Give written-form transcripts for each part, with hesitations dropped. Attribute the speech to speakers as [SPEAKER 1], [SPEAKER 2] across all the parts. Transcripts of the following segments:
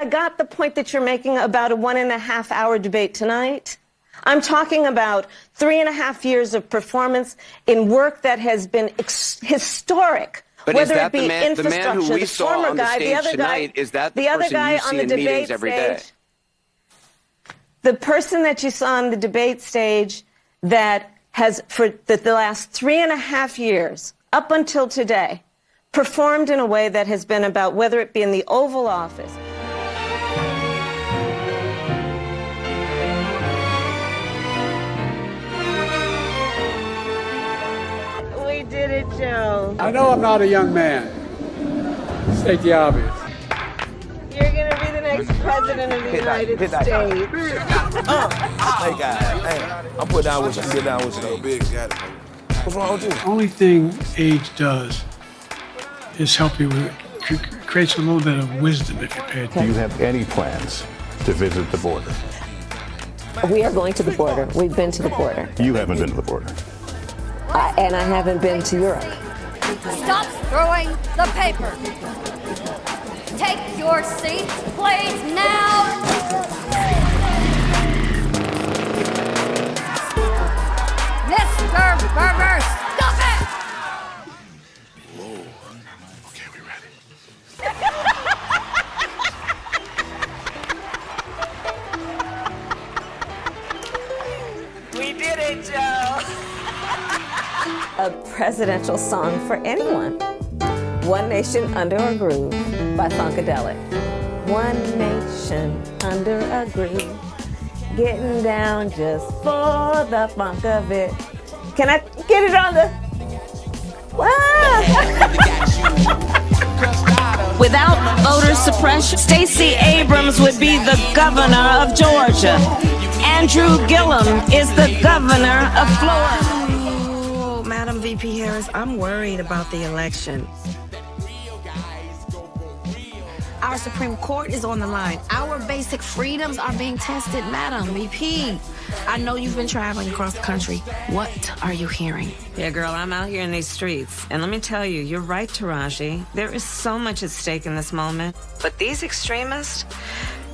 [SPEAKER 1] I got the point that you're making about a 1.5-hour debate tonight. I'm talking about 3.5 years of performance in work that has been historic.
[SPEAKER 2] But
[SPEAKER 1] whether
[SPEAKER 2] is that
[SPEAKER 1] it be
[SPEAKER 2] the man
[SPEAKER 1] infrastructure,
[SPEAKER 2] who we
[SPEAKER 1] the
[SPEAKER 2] saw
[SPEAKER 1] former
[SPEAKER 2] on the
[SPEAKER 1] guy,
[SPEAKER 2] stage
[SPEAKER 1] the other
[SPEAKER 2] tonight,
[SPEAKER 1] guy,
[SPEAKER 2] is that
[SPEAKER 1] the other
[SPEAKER 2] person
[SPEAKER 1] guy
[SPEAKER 2] you
[SPEAKER 1] on
[SPEAKER 2] see
[SPEAKER 1] the
[SPEAKER 2] in
[SPEAKER 1] debate
[SPEAKER 2] meetings every day?
[SPEAKER 1] stage, the person that you saw on the debate stage that has, for the last 3.5 years, up until today, performed in a way that has been about, whether it be in the Oval Office. We did it, Joe.
[SPEAKER 3] I know I'm not a young man. State the obvious.
[SPEAKER 1] You're going to be the next president of the United States.
[SPEAKER 4] Hey, guys, hey, I'm put down with you. Get down with you. What's wrong with you?
[SPEAKER 3] The only thing age does is help you with, creates a little bit of wisdom if you pay attention.
[SPEAKER 5] Do you have any plans to visit the border?
[SPEAKER 6] We are going to the border. We've been to the border.
[SPEAKER 5] You haven't been to the border.
[SPEAKER 6] And I haven't been to Europe.
[SPEAKER 7] Stop throwing the paper. Take your seats, please, now. Mr. Berger, stop it!
[SPEAKER 5] Whoa. Okay, we ready?
[SPEAKER 1] We did it, Joe.
[SPEAKER 6] A presidential song for anyone. One Nation Under a Groove by Funkadelic. One nation under a groove. Getting down just for the funk of it. Can I get it on the... Wow.
[SPEAKER 8] Without voter suppression, Stacey Abrams would be the governor of Georgia. Andrew Gillum is the governor of Florida.
[SPEAKER 9] Madam VP Harris, I'm worried about the election. Our Supreme Court is on the line. Our basic freedoms are being tested, Madam VP. I know you've been traveling across the country. What are you hearing?
[SPEAKER 1] Yeah, girl, I'm out here in these streets. And let me tell you, you're right, Taraji. There is so much at stake in this moment. But these extremists,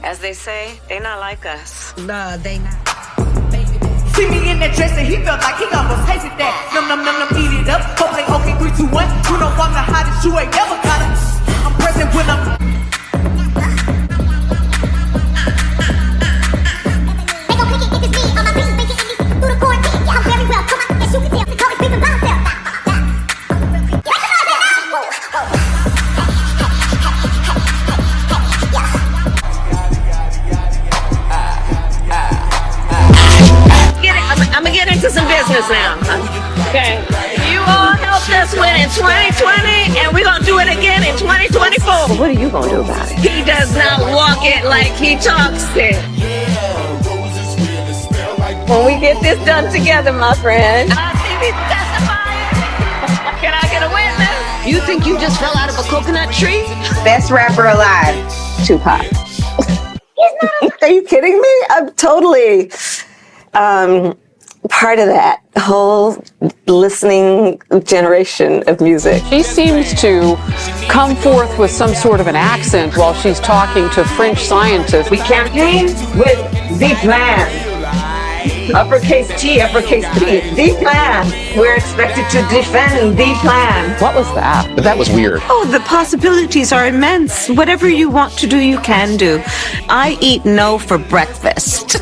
[SPEAKER 1] as they say, they're not like us.
[SPEAKER 9] They not.
[SPEAKER 10] See me in that dress and he felt like he almost tasted that. Num, eat it up. Okay, 3, 2, 1. You know I'm the hottest, you ain't never got it. I'm present when I'm...
[SPEAKER 8] I'm gonna get into some business now. Okay. You all helped us win in 2020, and we're gonna do it again in 2024.
[SPEAKER 6] What are you gonna do about it?
[SPEAKER 8] He does not walk it like he talks it. When we get this done together, my friend. I see me testifying. Can I get a witness?
[SPEAKER 6] You think you just fell out of a coconut tree?
[SPEAKER 11] Best rapper alive.
[SPEAKER 6] Tupac. Are you kidding me? I'm totally part of that whole listening generation of music.
[SPEAKER 12] She seems to come forth with some sort of an accent while she's talking to French scientists.
[SPEAKER 8] We campaign with the plan. Uppercase T, uppercase P. The plan. We're expected to defend the plan.
[SPEAKER 12] What was that?
[SPEAKER 5] That was weird.
[SPEAKER 1] Oh, the possibilities are immense. Whatever you want to do, you can do. I eat no for breakfast.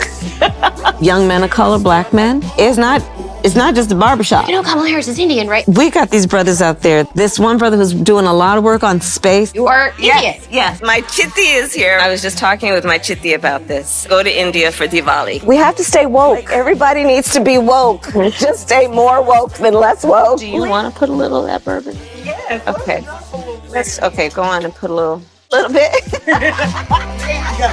[SPEAKER 6] Young men of color, black men, it's not just a barbershop.
[SPEAKER 7] You know Kamala Harris is Indian, right?
[SPEAKER 6] We got these brothers out there. This one brother who's doing a lot of work on space.
[SPEAKER 7] You are Indian.
[SPEAKER 1] Yes, my chitti is here. I was just talking with my chitti about this. Go to India for Diwali.
[SPEAKER 6] We have to stay woke. Everybody needs to be woke. Just stay more woke than less woke.
[SPEAKER 1] Do you want to put a little of that bourbon? Yeah. Okay. Okay, go on and put a little bit. There you go.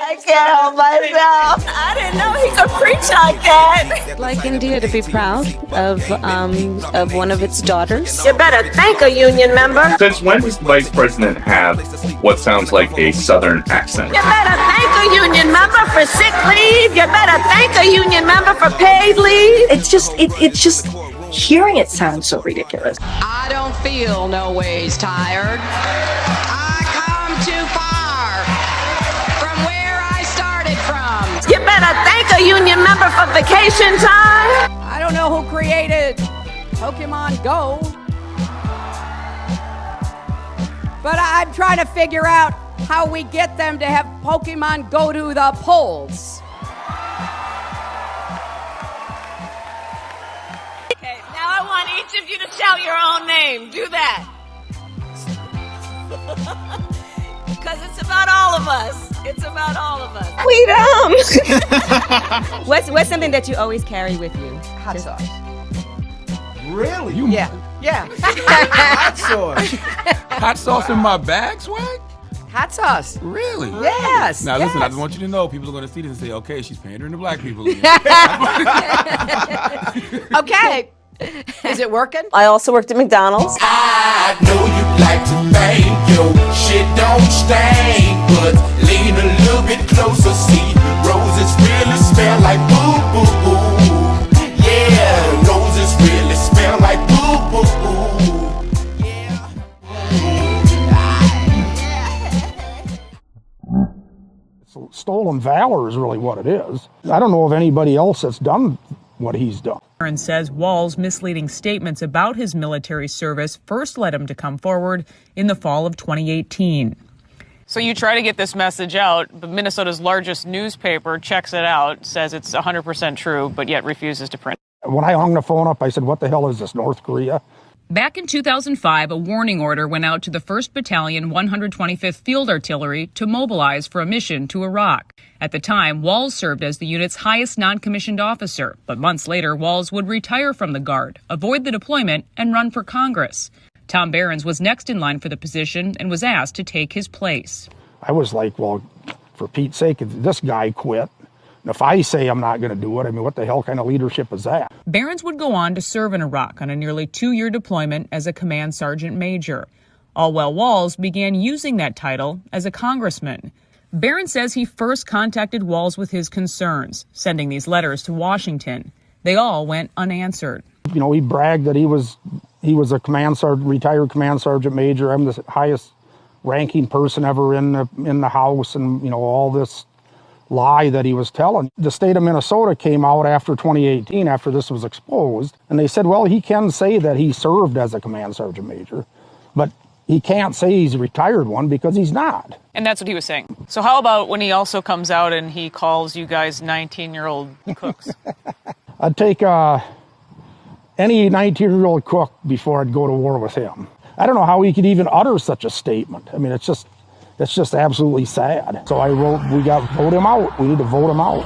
[SPEAKER 1] I can't help myself. I didn't know he could preach like that.
[SPEAKER 8] Like India to be proud of one of its daughters.
[SPEAKER 1] You better thank a union member.
[SPEAKER 13] Since when does the vice president have what sounds like a southern accent?
[SPEAKER 8] You better thank a union member for sick leave. You better thank a union member for paid leave.
[SPEAKER 11] It's just hearing it sounds so ridiculous.
[SPEAKER 12] I don't feel no ways tired. I
[SPEAKER 8] reunion member for vacation time?
[SPEAKER 2] I don't know who created Pokemon Go, but I'm trying to figure out how we get them to have Pokemon go to the polls.
[SPEAKER 8] Okay, now I want each of you to shout your own name. Do that. Because it's about all of us. It's about all of us.
[SPEAKER 6] Freedom! What's something that you always carry with you?
[SPEAKER 14] Hot sauce.
[SPEAKER 4] Really?
[SPEAKER 14] Yeah.
[SPEAKER 4] Hot sauce.
[SPEAKER 15] Hot sauce in my bag, Swag?
[SPEAKER 14] Hot sauce.
[SPEAKER 15] Really?
[SPEAKER 14] Yes.
[SPEAKER 15] Now listen,
[SPEAKER 14] yes.
[SPEAKER 15] I just want you to know, people are going to see this and say, okay, she's pandering to black people.
[SPEAKER 14] Okay. Is it working?
[SPEAKER 1] I also worked at McDonald's.
[SPEAKER 16] I know you like to bang, yo, shit don't stain, but lean a little bit closer, see, roses really smell like boo boo boo. Yeah, roses really smell like boo boo boo.
[SPEAKER 17] So stolen valor is really what it is. I don't know of anybody else that's done what he's done.
[SPEAKER 18] Barron says Wall's misleading statements about his military service first led him to come forward in the fall of 2018.
[SPEAKER 19] So you try to get this message out, but Minnesota's largest newspaper checks it out, says it's 100% true, but yet refuses to print.
[SPEAKER 17] When I hung the phone up, I said, what the hell is this, North Korea?
[SPEAKER 18] Back in 2005, a warning order went out to the 1st Battalion, 125th Field Artillery to mobilize for a mission to Iraq. At the time, Walls served as the unit's highest non-commissioned officer, but months later, Walls would retire from the Guard, avoid the deployment, and run for Congress. Tom Behrens was next in line for the position and was asked to take his place.
[SPEAKER 17] I was like, well, for Pete's sake, if this guy quit, and if I say I'm not going to do it, I mean, what the hell kind of leadership is that?
[SPEAKER 18] Behrens would go on to serve in Iraq on a nearly 2-year deployment as a command sergeant major. All while Walls began using that title as a congressman. Behrens says he first contacted Walls with his concerns, sending these letters to Washington. They all went unanswered.
[SPEAKER 17] You know, he bragged that he was a retired command sergeant major. I'm the highest ranking person ever in the House, and you know, all this lie that he was telling. The state of Minnesota came out after 2018, after this was exposed, and they said, well, he can say that he served as a command sergeant major, but he can't say he's a retired one because he's not.
[SPEAKER 19] And that's what he was saying. So how about when he also comes out and he calls you guys 19-year-old cooks?
[SPEAKER 17] I'd take any 19-year-old cook before I'd go to war with him. I don't know how he could even utter such a statement. I mean, it's just absolutely sad. So I wrote, vote him out. We need to vote him out.